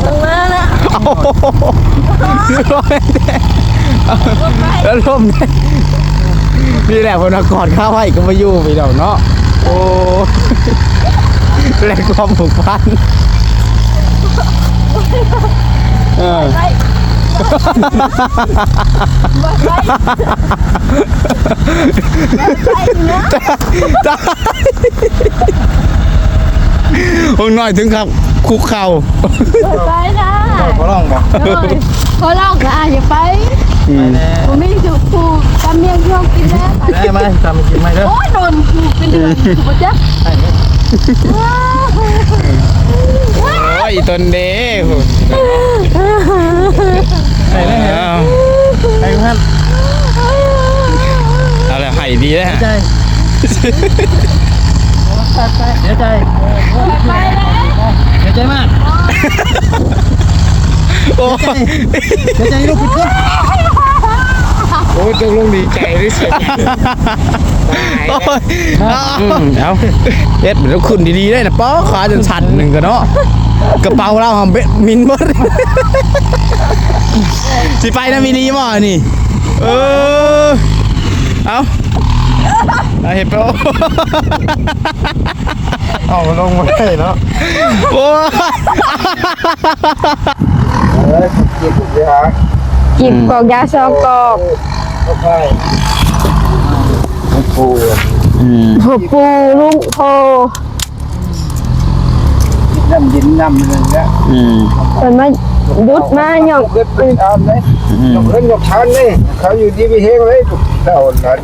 ลงมานะ แล้วลมเนี่ยนี่แหละพนักงานข้าวให้ก็มาอยู่ไปเดี๋ยวเนาะโอ้แหล่งความผูกพันไปไปนะห้องน้อยถึงครับคุกเข่าไปนะเขาลองบอก เขาลองนะอย่าไปผมไม่ถูกผูกตำเมียงช่องกินแล้ว ได้ไหมทำกินไหมเด้อ โอ้ยโดนผูกเป็นเดือนถูกปะจ๊ะ โอ้ยตนเด้อ ใส่ได้เหรอใส่ท่าน เอาละให้ดีนะฮะ ใจเสียใจ ไปแล้ว เสียใจมาก โอ้ย เสียใจลูกผิดคน โอ้ยต้องลงดีใจที่สุดโอ้ยเอาเอ็ดเหมือนเราขึ้นดีๆได้นะป๊อขาจนสั่นหนึ่งกันเนาะกระเป๋าเราหอมเบ็ดมินเบิดสิไปนะมินีบ่นี่เอาเห็นปะ เอาลงมาได้เนาะ โอ้ย กินเดี๋ยว จิบกอกยาซองกอก เข้าไปปู หัวปูลุงโพ น้ำยินน้ำเลยเนี่ย เป็นมาดุดมาหยอก เกิดเป็นทานเลยยกเล่นยกชันเลยเขาอยู่ดีไปเฮงเลยเต่านั้น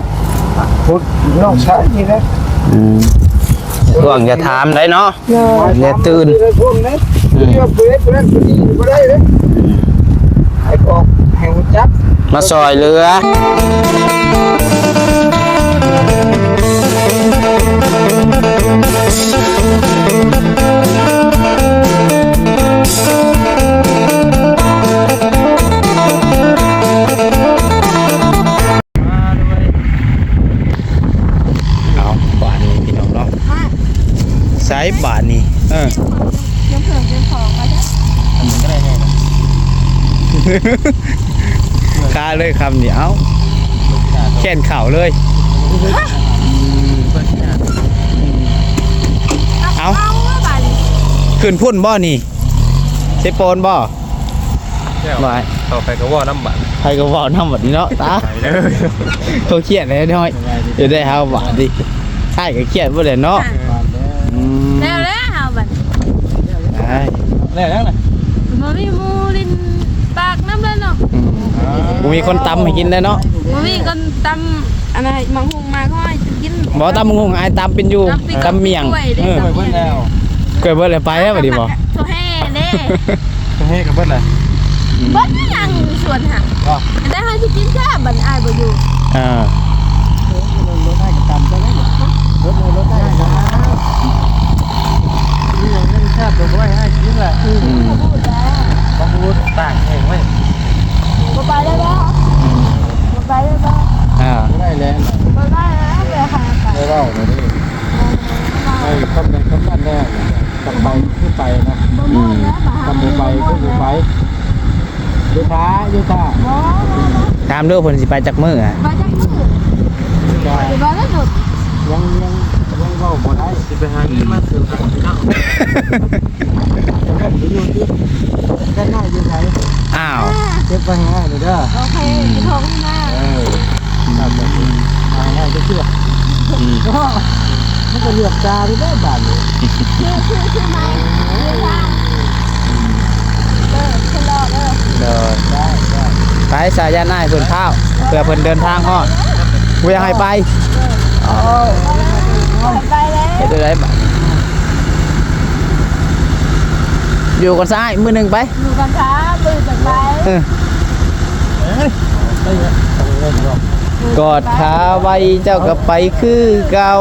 พุดนอกชันนี่นะ ห่วงอย่าถามได้เนาะอย่าตื่น พวกนี้เดี๋ยวเปิดเปิดดีไม่ได้เลยไอ้ออกแห่งจับ มาซอยเรือเอาบาทนี้พี่น้องเนาะใช้บาทนี้ยังเผื่อยังของมาจ้ะ ก็ได้ไง ค่าเลยคำเดียวแค่นเข่าเลยเอาขึ้นพุ่นบ่นี่ใช่โปนบ่ไม่ ต่อไปก็ว่าน้ำบัตร ใครก็บอกน้ำแบบนี้เนาะตาเขาเครียดเลยน้อยเดี๋ยวได้5 บาทดิใช่ก็เครียดบ่เลยเนาะ แล้วแล้วเอาบัด ได้ ได้แล้วนะ มันมีมูลินปากน้ำเลยเนาะ มีคนตำให้กินได้เนาะ มันมีคนตำอะไรมังหุงมาก็ให้กิน บ่ตำมึงคงอายตำเป็นอยู่ตำเมี่ยง ไปเบิ้ลแล้ว เกิดเบิดเลยไปแล้วบัดนี้บ่ โซเฮ่เด้ ให้กับเบิ้ลเลย เบิ้ลยังส่วนหักได้ให้ที่กินแค่บันอายบ่อยู่ รถได้กับตำก็ได้รถรถได้นะนี่ยังไม่ทราบตัวไว้ให้กินแหละบางวุ้นต่างแห่งไว้ บ่ไปได้แล้วบ่ไปได้แล้ว ได้แล้ว บ่ได้แล้วไปหาไป ได้เล่าเลยนี่ไอ้คำนั้นคำนั้นแน่กำไปขึ้นไปนะ บ่ม่วนแล้วมาหาก ำมือไปขึ้นมือไปยูท้ายูท้า บ่ ตามด้วยเพิ่นสิไปจักมื้ออ่ะ ไปจักมื้อ ได้ ไปบ่ได้หยุด ยังเล่าบ่ได้จะไปหาที่มาซื้อของพี่น้องจะไปอยู่ที่ด้านหน้าอยู่ไหน อ้าว เก็บไปให้เลยเด้อ โอเคอยู่ท้องหน้า ทำแบบนี้ง่ายๆก็เชื่อก็มันก็เลือกตาที่ได้บาทเลย ชื่อไหมขึ้นรอเด้อ เดิน ได้ ไปสายาหน้าให้เพิ่นข้าวเพื่อเพิ่นเดินทางฮอดกูอยากให้ไป ไปแล้ว เฮ็ดได้ไรบัดอยู่กันซ้ายมื้อหนึงไป อยู่กันช้าตื่นจากไป ได้เยอะต้องเล่นหรอก กอดขาไว้เจ้าก็ไปคือเก่า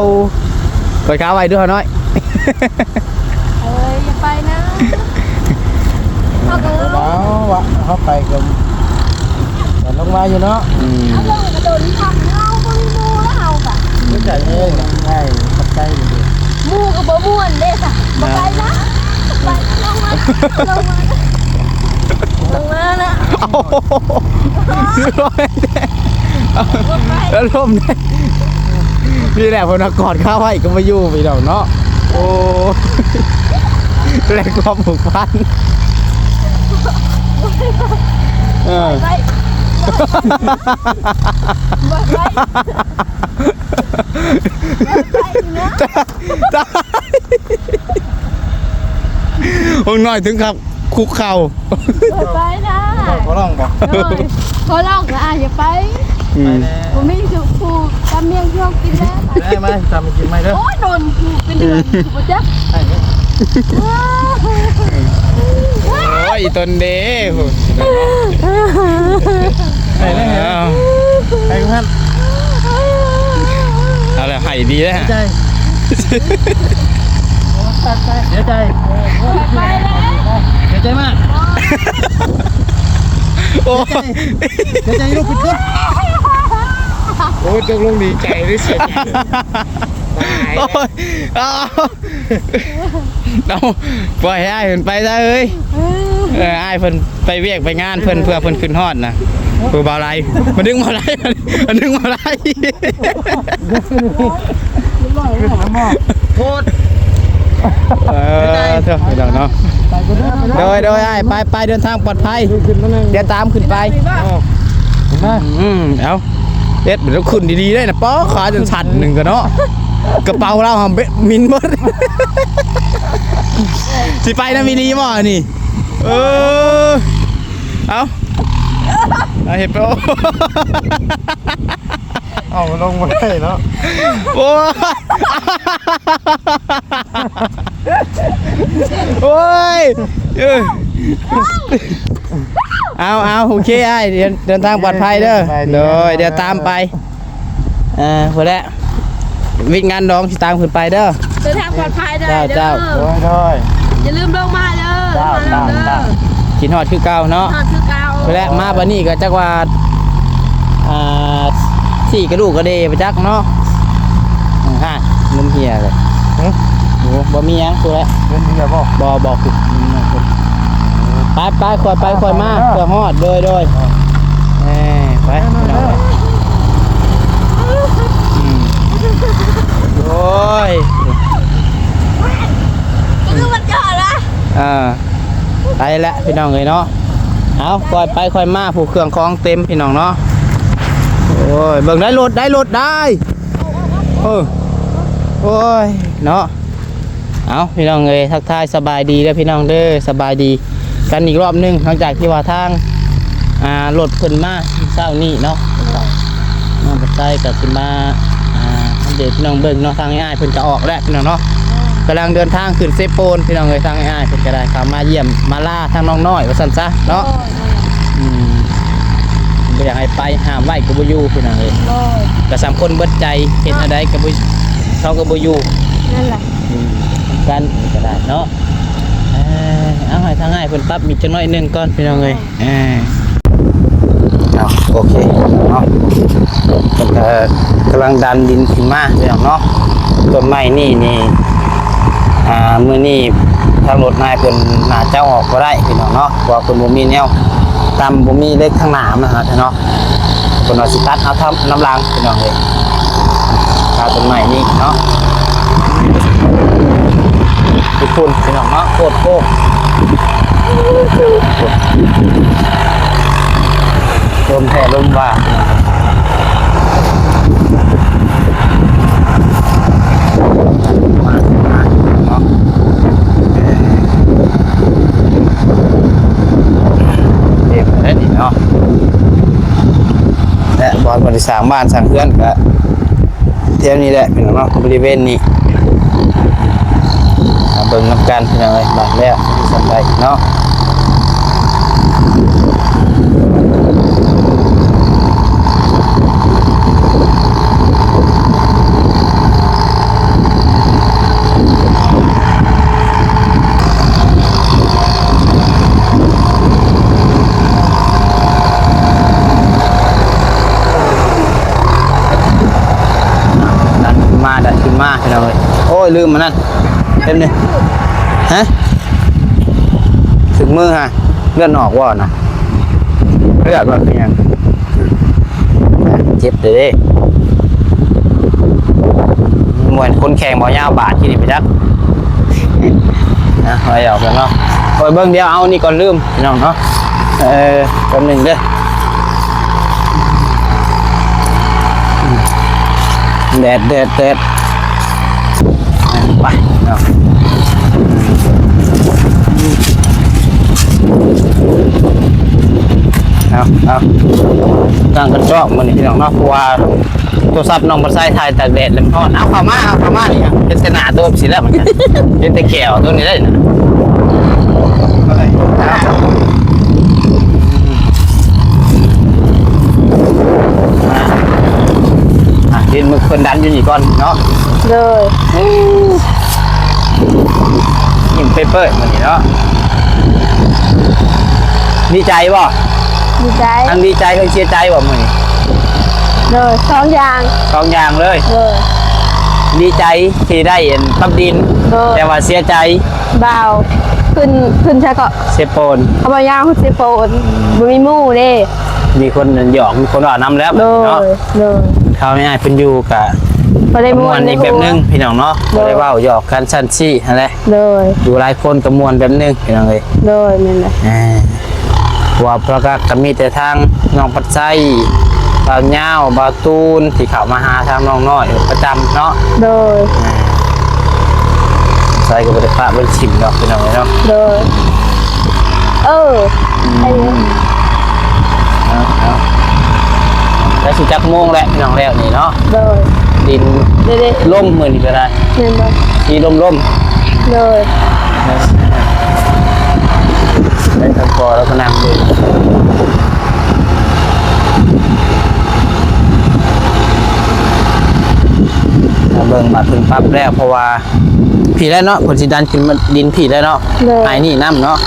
กอดขาไว้ด้วยน้อย อย่าไปนะเขาก็ล แล้ววะเขาไปกันแต่ลงมาอยู่เนาะ เอาลงกระโดดทำเงาก็มีมูแล้วเอาแบบ รู้จักเองง่ายขับใจอยู่ มูกับบ่ม่วนเด้สะบ่ไปนะ ลงมานะ เอาแล้วลมได้นี่แหละพนักกอดข้าวไว้ก็มาอยู่ไปดอกเนาะโอ้แรงความผูกพันไปไปนะห้องน้อยถึงครับคุกเข่าไปนะขอร้องบ่ ขอร้องนะอย่าไปผมไม่ถูกผูกตามเมียงช่องกินแล้ว ได้ไหมทำกินไหมเด้อ โอ้ยโดนผูกเป็นเดือนถูกจ๊ะ โอ้ยตนเด้ไปครับเอาละให้ดีแล้ว ใจเสียใจ ไปแล้ว เสียใจมาก โอ้ เสียใจลูกปิดตัวโอ้ตกลงดีใจหรือเสียใจโอ้ยเอาปล่อยให้เพิ่นไปซะเอ้ยอ้ายเพิ่นไปเวียกไปงานเพิ่นเพื่อเพิ่นขึ้นฮอดนะเพื่อบ่อะไรมาดึงบ่อะไรมาดึงบ่อะไร โคตร เถอะเดี๋ยวเนาะโดยอ้ายไปเดินทางปลอดภัยเดี๋ยวตามขึ้นไปเอาเด็ดเดี๋ยวขึ้นดีๆได้นะป๊อขาจนสั่นหนึ่งกันเนาะกระเป๋าเราหอมมินหมดสิไปนะมินีบ่นี่เอาเห็นปะเอาลงมาได้เนาะโอ้ยเอาโอเคไอ้เดินทางปลอดภัยเด้อเดี๋ยวตามไปพอแล้ววิ่งงานดองที่ตามขึ้นไปเด้อเดินทางปลอดภัยเด้อเจ้าอย่าลืมลงมาเด้อกินฮอดคือเก่าเนาะพอแล้วมาบัดนี้ก็จักว่าสี่กระดูกกระเดไปจักเนาะนุ่มเหียเลยบ่มียังตัวแล้วเงินเดือนบ่บอกคือไปคอยมาเพื่อฮอดโดยไปโอ้ยคือมันเกิดละไปแล้วพี่น้องเลยเนาะเอาคอยมาผูกเครื่องคล้องเต็มพี่น้องเนาะโอ้ยเบิ่งได้รถได้โอ้ยเนาะเอาพี่น้องเลยทักทายสบายดีแล้วพี่น้องเด้อสบายดีกันอีกรอบนึงหลังจากที่ว่าทางรถขึ้นมาเช้านี้เนาะปัจจัยกับขึ้นมาอัปเดตพี่น้องเบิ่งเนาะทางง่ายเพิ่นจะออกแล้วพี่น้องเนาะกำลังเดินทางขึ้นเซโปนพี่น้องเลยทางง่ายเพิ่นจะได้เข้ามาเยี่ยมมาล่าทางน้องน้อยว่าซั่นซะเนาะบ่อยากให้ไปห้ามไว้ก็บ่อยู่พี่น้องเอ้ยก็สามคนเบิดใจเฮ็ดอะไรก็บ่เขาก็บ่อยู่นั่นแหละกันก็ได้เนาะเอาให้ทางง่ายเพิ่นปรับมีจักหน่อยนึงก่อนพี่น้องเอ้ยโอเคเนาะกำลังดันดินขึ้นมาพี่น้องเนาะต้นไม้นี่มื้อนี้ทางรถนายเพิ่นน่าจะออกบ่ได้พี่น้องเนาะเพราะว่าเพิ่นบ่มีแนวตามบ่มีเล็กทางหน้านะฮะเนาะเพิ่นว่าสิตัดเอาทำน้ำรางพี่น้องเอ้ยถ้าต้นไม้นี่เนาะทุกคนพี่น้องเนาะโคตรลมแผ่ลมว่าเนาะเด็กแล้วนี่เนาะและบอลบริษัทบ้านสั่งเพื่อนก็เที่ยวนี้แหละพี่น้องเนาะบริเวณนี้เบิ่งน้ำกันพี่น้องเลยบางแล้วสบายเนาะดันขึ้นมาพี่น้องเลยโอ้ยลืมมันนั่นเต็มเลยฮะ มือฮะเลือดออกว่านะเลือดว่าเป็นยังเจ็บเลย เหมือนคนแข่งบอลยาวบาดที่นี่ไปจักนะไปออกกันเนาะไปเบิ้งเดียวเอานี่ก่อนลืมพี่น้องเนาะแป๊บหนึ่งเด้อแดดไปเนาะเอาตั้งกระจอกมันนี่พี่น้องเนาะเพราะว่าโทรศัพท์น้องบัดไซถ่ายตากแดดเลยพ่อเอาเข้ามานี่ครับเป็นหน้าตัวสีแล้วเหมือนกันเป็นแต่แก้วตัวนี้ได้นะดินมือคนดันอยู่นี่ก่อนเนาะเลยยิ้มเปเปอร์มันนี่เนาะดีใจบ่ดีใจทั้งดีใจทั้งเสียใจบ่มันนี่เลย2 อย่างเลยดีใจที่ได้เห็นทับดินแต่ว่าเสียใจบ่าวขึ้นใช่ก็เซโปนเขาบอกยาวเซโปนบ่มีหมู่เด้มีคนหยอกมีคนว่าน้ำแล้วเนาะเขาง่ายๆเป็นอยู่กับมวนอีกแบบนึงพี่น้องเนาะได้ว่าหยอกกันสั้นซี่อะไรอยู่หลายคนกับมวนแบบนึงพี่น้องเลยนั่นแหละว่าประกาศก็มีแต่ทางน้องปัดไส้บ่าวเงาบ่าวตูนที่เข้ามาหาทางน้องน้อยประจำเนาะใส่ก็บ่ได้ปะบ่ได้ชิมดอกพี่น้องเนาะไอ้เนี่ยแล้วสิจักโมงแล้วพี่น้องแล้วนี่เนาะดินล่มมื้อนี้ก็ได้สีล่มเลยได้ทั้งคอแล้วก็นั่งดูเบิ่งบัดเพิ่นปรับแล้วเพราะว่าผีได้เนาะผลสิดันขึ้นมาดินผีได้เนาะไอ้นี่น้ำเนาะ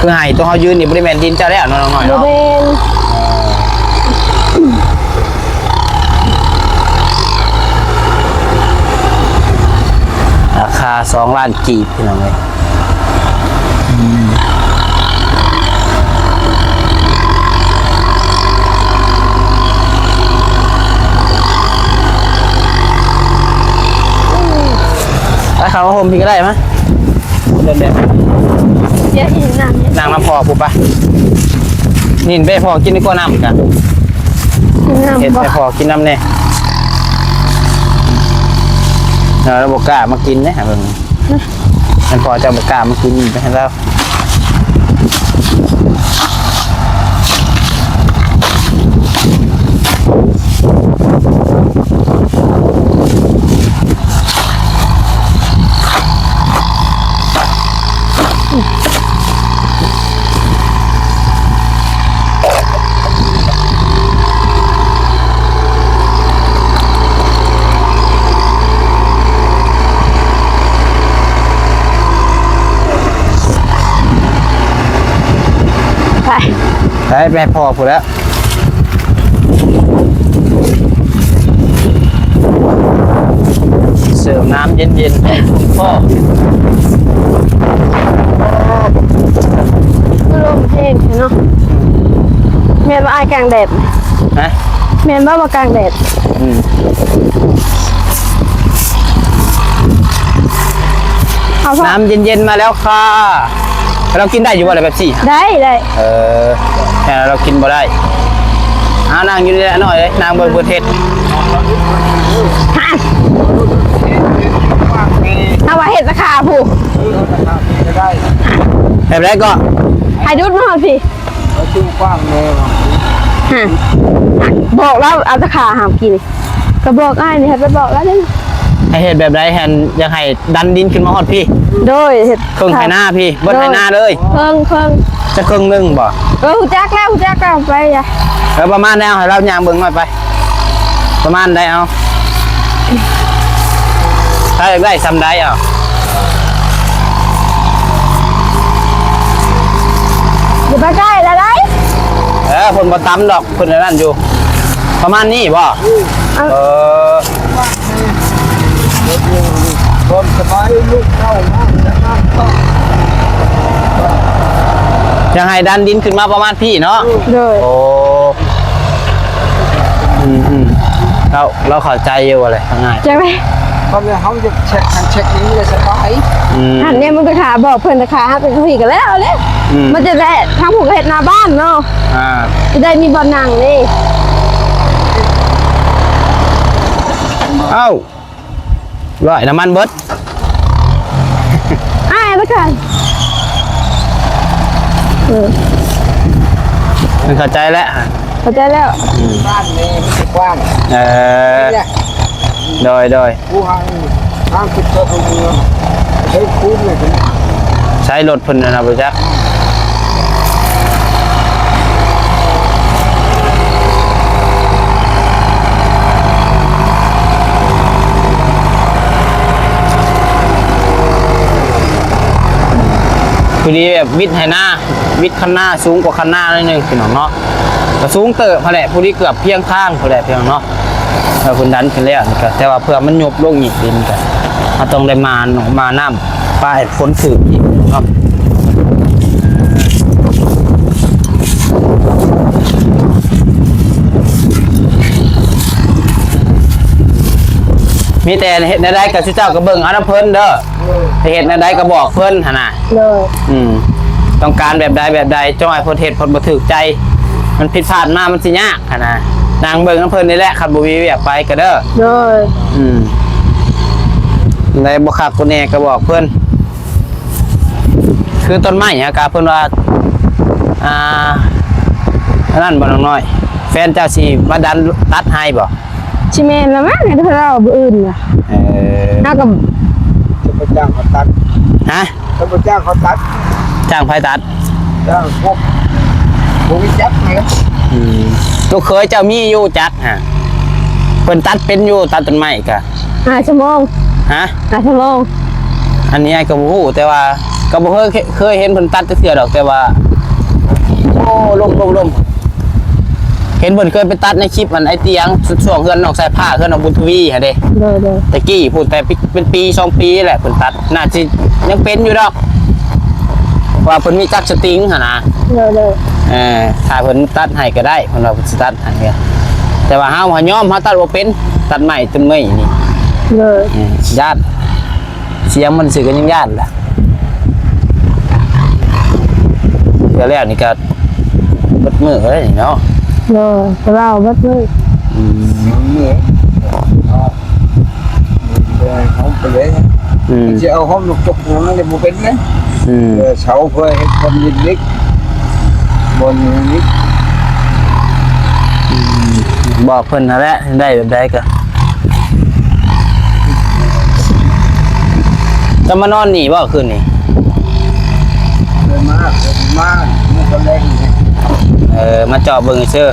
คือไห้ตัวเขายืนนี่บริเวณดินเจ้าแล้วน้อยๆเนาะราคา2 ล้านกีบพี่น้องเลยไปเขาโฮมพี่ก็ได้ไหมเดินเดี๋ยวหินนางน้ำพอปุ๊บปะนี่เบ้พอกินนี่ก็น้ำกันเห็ดไปพอกินน้ำเนี่ยเราบอกกล้ามากินเนี่ยมึงมันพอจะบอกกล้ามากินไปให้เราไปพอผู้แล้วเสิร์ฟน้ำเย็นๆให้คุณพ่อลมเพลงเนาะเมียนว่าไอ้กลางแดดนะเมียนว่ากลางแดดน้ำเย็นๆมาแล้วค่ะเรากินได้อยู่อะไรแบบสี่ได้แต่เรากินบ่ได้นางอยู่นี่แหละหน่อยเลยนางเบิร์เทศเอาว่าเห็ดราคาผู้แบบแรกก็ไอ้ดุดมาสิชื่อกว้างเลยบอกแล้วเอาราคาหามกินก็บอกไอ้นี่ไปบอกแล้วนี่ให้เห็ดแบบไรแฮนยังให้ดันดินขึ้นมาฮอดพี่โดยเห็ดเครื่องไถหน้าพี่บนไถหน้าเลยเครื่องจะเครื่องนึงบ่หูจักแล้วไปจ้ะแล้วประมาณได้เอาให้เรายางเบิ่งหน่อยไปประมาณได้เอาถ้าอยากได้ซ้ำได้เอาอยู่ใกล้ๆแล้วได้คนบ่ตั้มดอกคนนั่นอยู่ประมาณนี้บ่คนสบายลูกเข้ามากนะครับ ยังให้ดันดินขึ้นมาประมาณพี่เนาะ เลย โอ้เราเข้าใจอยู่อะไรง่าย ใช่ไหม เพราะว่าเขาจะเช็คนี้เลยสบาย หันเนี่ยมันไปขาบอกเพื่อนจะขาเป็นผีกันแล้วเลยมันจะได้ทางผูกเห็ดหน้าบ้านเนาะจะได้มีบอลหนังนี่ เอ้าร้อยน้ำมันเบิด อ้ายแล้วกัน มันเข้าใจแล้ว เข้าใจแล้ว บ้านนี่มันกว้าง นี่แหละ โดย ผู้ห้างคิดตัวเมืองใช้คุ้มเลย ใช้รถเพิ่นนะบ่จ๊ะพอดีแบบวิทย์ให้หน้าวิทย์คันหน้าสูงกว่าคันหน้าหน่อยนึงพี่น้องเนาะก็สูงเติบพอแหละพอดีเกือบเพียงข้างพอแหละพี่น้องเนาะแล้วคุณดันขึ้นแล้วนี่ก็แต่ว่าเพื่อมันยบลงอีกดินก็เราต้องได้มาหนองมาน้ำป้ายฝนถึกอีกเนาะมีแต่เห็ดในใดกับชุเจ้าก็เบิ่งเอาน้ำเพิ่นเด้อเห็ดในใดก็บอกเพิ่นหั่นน่ะ เลย ต้องการแบบใดจ้อยเพิ่นเฮ็ดเพิ่นบ่ถูกใจ มันผิดพลาดมามันสิยากหั่นน่ะนางเบิ่งน้ำเพิ่นนี่แหละคันบ่มีเวียกไปก็เด้อ เลย ในบ่คักคนแน่ก็บอกเพิ่นคือต้นไม้ฮะกะเพิ่นว่าอันนั้นบ่น้องน้อยแฟนเจ้าสิมาดันตัดให้บ่ ชิเมนแล้วมั้งไอ้ที่เราบ่อื่นน่ะน่ากับ จะไปจ้างเขาตัด ฮะ จะไปจ้างเขาตัด จ้างไผตัด จ้างพวกวิจักรไง ลูกเคยเจ้ามีอยู่จักฮะเพิ่นตัดเป็นอยู่ตัดต้นไม้กะ 5 ชั่วโมง ฮะ 5 ชั่วโมง อันนี้ไอ้ก็บ่ฮู้แต่ว่าก็บ่เคยเห็นเพิ่นตัดจักเทื่อดอกแต่ว่าโอ้ลมเห็นเพิ่นเคยไปตัดในคลิปมันไอ้เตียงช่วงเฮือนนอกสายผ้าเฮือนนอกบุญทวีหั่นเด้ เลย ตะกี้พูดแต่เป็นปี2ปีแหละเพิ่นตัดน่าสิยังเป็นอยู่ดอกว่าเพิ่นมีจักรสติงหั่นน่ะ เลย ถ้าเพิ่นตัดให้ก็ได้เพิ่นว่าเพิ่นสิตัดให้แต่ว่าเฮาย่อมเฮาตัดบ่เป็นตัดไม้ต้นไม้นี่ เลย ญาติเสียงมันสิก็ยังญาติล่ะเดี๋ยวแรกนี่ก็เบิดมื้อเลยเนาะ เลยแต่เราบ่เลย นี่เขาไปเลยจะเอาห้องลูกจกนั่นเลยบุเป็นเลยเสาเพื่อให้คนยินนิกบนนิก บอกเพิ่นนั่นแหละได้แบบใดก็จะมานอนนี่บ่คืนนี้ เลยมากมันก็แรง มาเจาะเบิ่งเชื่อ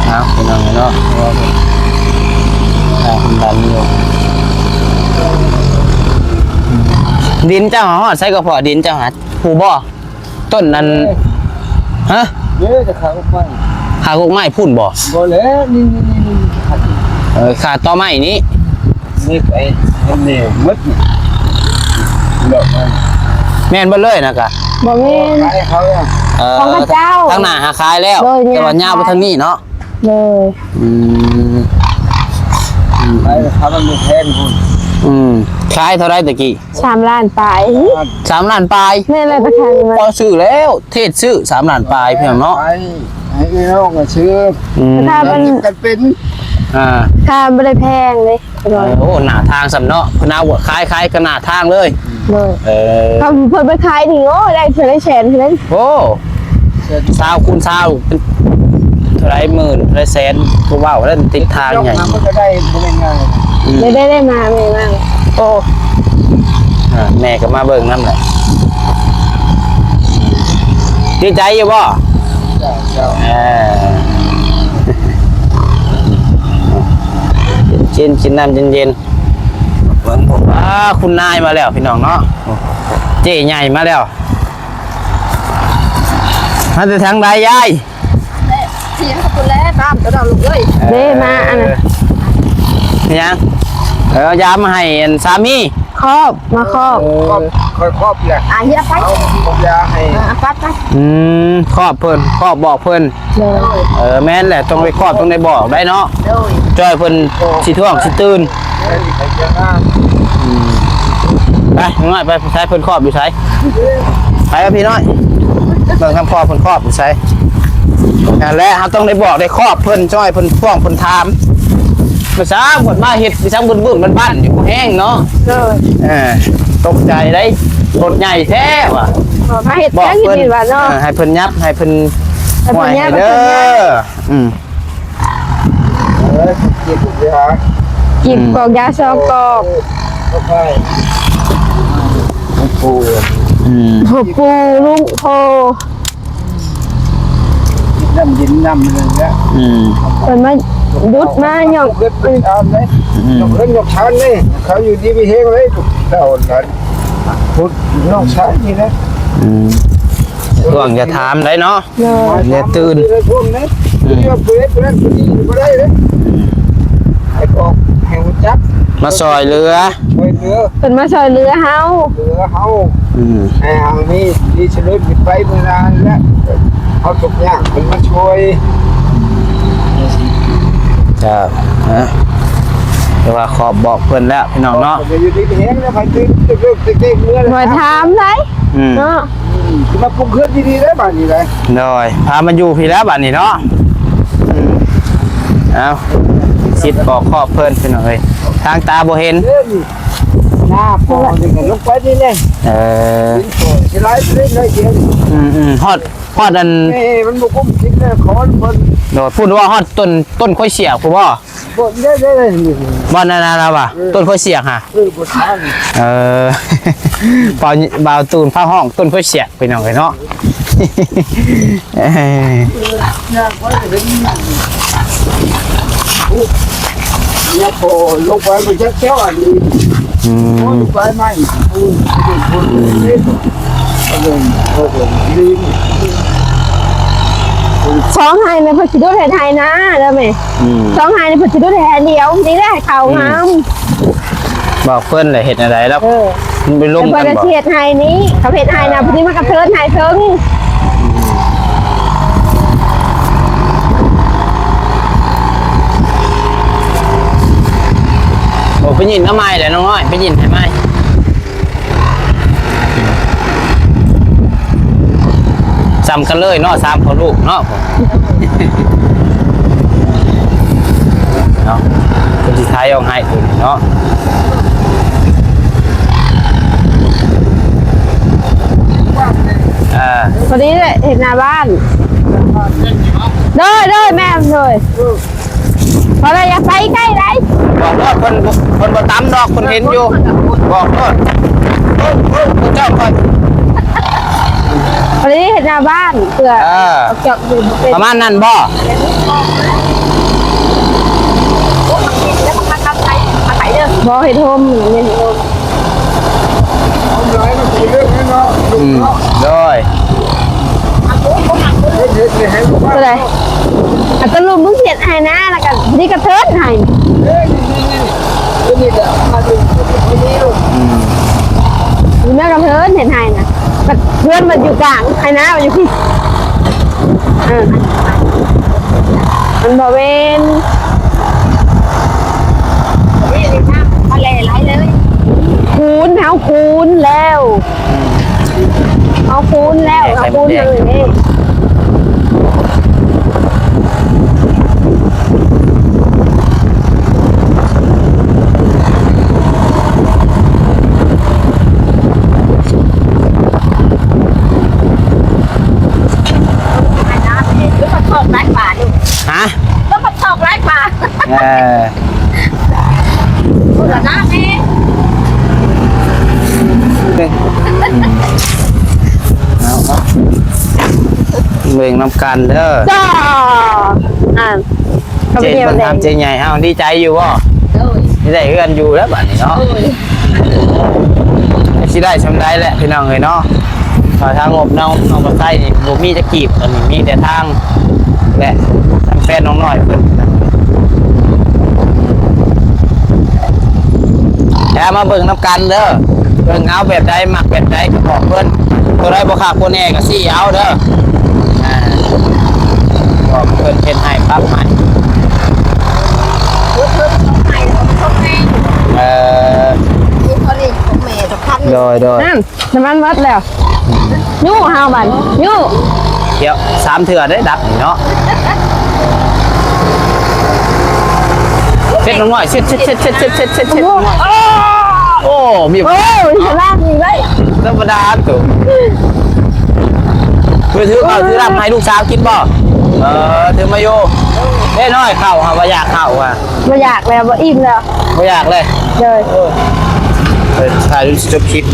เอาพี่น้องเนาะคุณดันอยู่ดินเจ้าหอดใส่กระเพาะดินเจ้าหาผูบ่ต้นนั้นฮะ เยอะจะขาไป หากกไม้พุ่นบ่ บ่แล้วนี่ ขาดต่อไม้นี้ นี่ไปนี่มัดเลิกมัน แม่นบ่เลยนะกะ บ่แม่น ขายเขาอ่ะ ของพระเจ้า ทางหน้าหาขายแล้ว เลยเนี่ย แต่ว่าย่าไปทางนี้เนาะ เลย ขายเขามันมีแพงคุณ ขายเท่าไรตะกี้ 3 ล้านปลาย 3 ล้านปลาย แม่เลยตะแคงมา พอซื้อแล้วเทศซื้อ3 ล้านปลายเพียงเนาะ ให้น้องมาซื้อ ถ้ามัน กันเป็น ค่าบ่ได้แพงเลยเลย โอ้หน้าทางสำเนาะพนาวัวขายก็หน้าทางเลย เลย เ ถ้าเพิ่นไปขายนี่โอ้ได้เท่าได้แสนเท่านั้น โอ้20คูณ20เป็นเท่าไรหมื่นเท่าไรแสนก็ว่าแล้วติดทางใหญ่ มันก็ได้ไม่ง่าย ได้มาแม่มาก โอ้แม่ก็มาเบิ่งนั่นแหละดีใจอยู่บ่ เจ้า กินน้ำเย็นๆเบิ่งผมคุณนายมาแล้วพี่น้องเนาะเจ๊ใหญ่มาแล้วมาแต่ทางใดยาย เสียงกับตัวแรกตามกระดาลูกเอ้ยเด้มาอันน่ะ ยังยามาให้สามี เ ครอบมาครอบ ค่อยครอบแหละ เฮียไป เอาผมยาให้ ปัดไป ครอบเพิ่นครอบบอกเพิ่น เลย แม่นแหละต้องไปครอบต้องได้บอกได้เนาะจอยเพิ่นสิท่วงสิตื่น ใส่เจ้าหน้า ไปน้อยไปใช้เพิ่นครอบอยู่ใช้ไปกับพี่น้อยต้องทำครอบเพิ่นครอบอยู่ใช้นั่นแหละเราต้องได้บอกได้ครอบเพิ่นจอยเพิ่นท่วงเพิ่นถามภาษาเพิ่นมาเฮ็ดภาษาบึ้นๆบ้านๆอยู่แห้งเนาะ เลย ตกใจได้รถใหญ่แท้ว่ะ มาเห็ดแป้งอยู่นี่ว่าเนาะ ให้เพิ่นยับให้เพิ่น ให้เพิ่นยับ เด้ออืม เก็บเลยฮะ กิบกอกยาซอกกอก ก็ไปปู หัวปูลุงโพ น้ำดินน้ำอะไรเงี้ย เป็นมาดุดมาหยอก เกิดเป็นชามเลยเล่นหยกชานนี่เขาอยู่ดีไปเฮงเลยเต่านั้นพุทธน้องชายนี่นะ ช่วงจะถามได้เนาะ เลย เนี่ยตื่น ช่วงนี้เพื่อนเพื่อนเพื่อนไม่ได้เลยไอ้ออกแห่งจัก มาซอยเรือ ช่วยเหลือ เป็นมาซอยเรือเฮา เหลือเขาไอ้หางนี้ดีเฉลิมไปเมื่อนานแล้วเขาตกยากมันมาช่วย จ้าแต่ว่าขอบบอกเพิ่นแล้วพี่น้องเนาะ อยู่ดีไปเฮงแล้วไปตื่นเด็กเมื่อ หน่วยถามได้เนาะ มาปลุกเพื่อนดีๆได้บ้านนี้เลย โดยพามาอยู่พี่แล้วบัดนี้เนาะเอาชิดบอกขอบเพิ่นพี่น้องเอ้ยทางตาบ่เห็น เล่นหน้าพอนี่กันลงไปนี่เลย สิไล่ไปเรื่อยๆเดี๋ยว ฮอดอัน มันบุกคุ้มกินเลยขอนบน โดดพูดว่าฮอดต้นค่อยเสียกพูดว่า บนได้เลย บ้านนานาว่ะต้นค่อยเสียกฮะ บนทาง เบาตูนผ้าห้องต้นค่อยเสียกไปหน่อยเนาะ ย่างไว้เป็นเนี่ยพอลงไปมันจะเจ้าอันนี้ลงไปไหมคุณดี สองไฮในพัชิดุไทยนะเด้อแม่สองไฮในพัชิดุไทยเดียวนี่ได้เขางาม บอกเพื่อนเลยเห็นอะไรแล้วมันไปลง แต่ กัน ประ บอก เทศไทยนี้เขาเพศไทยนะพอดีมากระเทินไทยเทิง โอ้ไปยินทำไมเดี๋ยวน้องน้อยไปยินทำไมซ้ำกันเลยเนาะซ้ำเขาลูกเนาะเนาะคนที่ท้ายเอาให้ตัวนี้เนาะ พอดีเลยเห็นหน้าบ้านเลยแม่เลยพอเราอยากไปใกล้ไร บอกว่าคนบ่ตำดอกคนเห็นอยู่บอกว่าเจ้าก่อน พอดีเห็นหน้าบ้านเผื่อเก็บอยู่เป็น ประมาณนั้นบ่ แล้วมาทำไรมาไถเด้อบอเห็นโฮมเห็นโฮม ร้อยมันคือเรื่องนี้เนาะ โดย อะไรอัตลุมมึงเสียดไห้นะแล้วกันนี่กระเทินไห้ นี่แหละมาดูคนนี้ มีแม่กระเทินเห็นไห้นะเพื่อนมันอยู่กลางไห้นะมันอยู่ที่มันบอกเวนคูณเอาคูณแล้วเอาคูณแล้วเอาคูณเลยนี่ฮะ ก็มาตอกไร้ป่าเบื่อหน้าแม่เบ่งน้ำกันเด้อ จ้าเจ๊คนทำเจ๊ใหญ่เอาดีใจอยู่บ่ดีใจกันอยู่แล้วบัดนี้เนาะสิได้ชำได้แหละพี่น้องเอ้ยเนาะทางงบน้องมาใส่นี่บ่มีจะกีบตอนนี้มีแต่ทางและทางแฟนน้องน้อยเพิ่นแอ เอามาเบิ่งน้ำกันเด้อเบิ่งเอาแบบใดมักแบบใดก็บอกเพิ่นตัวใดบ่ขาดบ่แน่ก็สิเอาเด้อบอกเพิ่นเฮ็ดให้ปรับให้โดยนั่นน้ำมันวัดแล้วยู่เฮาบันยู่ เดี๋ยว3เถื่อได้ดับเนาะเช็ดน้อยเช็ดโอ้มี โอ้ยฉลาดมีไว้ ธรรมดาตัวไปถือข้าวถือน้ำให้ลูกสาวกินบ่ถือมาโยเด้น้อยข้าวฮะบ่อยากข้าวอ่ะ บ่อยากแล้วบ่อิ่มแล้ว บ่อยากเลย เลย ไปถ่ายรูปจบคลิป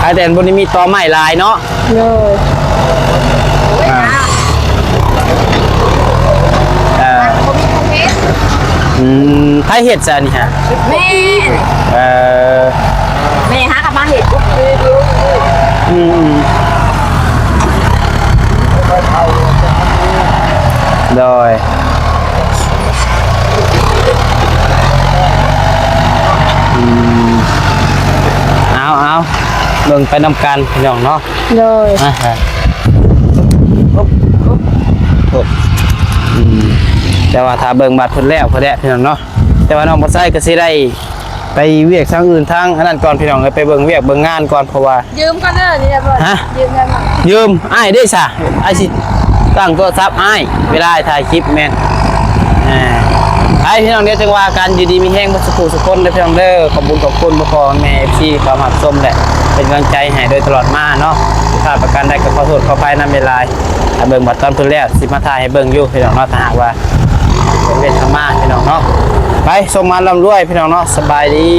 ไอแดนบนนี้มีตอไม้ลายเนาะ เลยไผเห็ดซะนี่ฮะ แม่แม่ฮะกับมาเห็ด โดยเอาเบิ่งไปนำกันพี่น้องเนาะ เลย แต่ว่าถ้าเบิ่งบัตรเพิ่นแล้วเพิ่นแหละพี่น้องเนาะแต่ว่าน้องบ่ใส่ก็สิได้ไปเวียกทางอื่นทางอันนั้นก่อนพี่น้องไปเบิ่งเวียกเบิ่งงานก่อนเพราะว่า ยืมกันเด้อนี่แหละบ่ยืมกันมา ยืมอ้ายได้ซะอ้ายสิตั้งโทรศัพท์อ้ายเวลาถ่ายคลิปแม่นไอ้พี่น้องเดี๋ยวจังว่ากันอยู่ดีมีแห้งบ่สุขคนเด้อพี่น้องเด้อขอบคุณพ่อแม่ FC เข้ามาชมแหละเป็นกำลังใจให้โดยตลอดมาเนาะถ้าประกันได้ก็ขอโทษขออภัยนำเวลาถ้าเบิ่งบัตรตอนเพิ่นแล้วสิมาถ่ายให้เบิ่งอยู่พี่น้องเนาะถ้าหากว่าเป็นธรรมะพี่น้องเนาะไปส่งมาลำรวยพี่น้องเนาะสบายดี